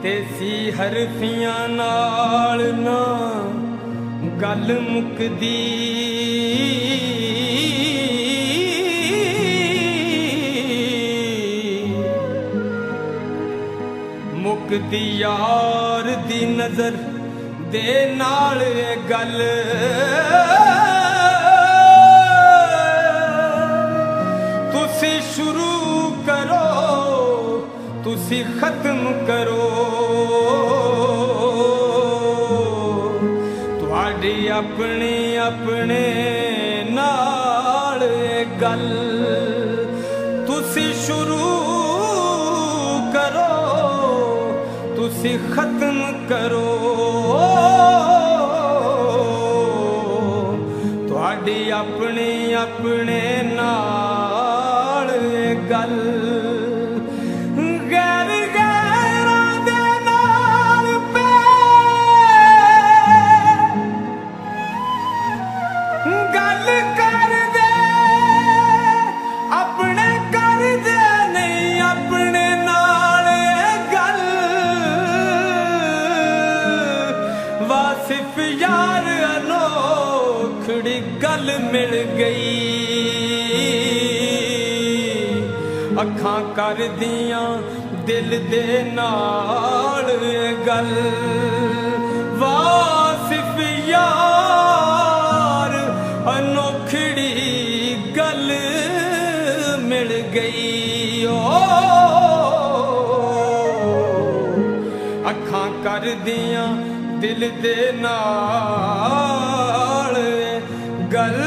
देसी हरफियां नाल ना गल मुकदी मुकदी यार दी नजर दे नाल गल तुसी शुरू करो तुसी खत्म करो तुहाडी अपने अपने नाल गल तुसी शुरू करो तुसी खत्म करो तुहाडी अपने अपने नाल गल गैर गैरां दे नाल पे गल कर दे अपने कर दे नहीं अपने नाल गल वासिफ यार अनोखड़ी गल मिल गई अखां कर दियां दिल दे नाल गल वासिफ यार अनोखड़ी गल मिल गई ओ अखां कर दियां दिल दे नाल गल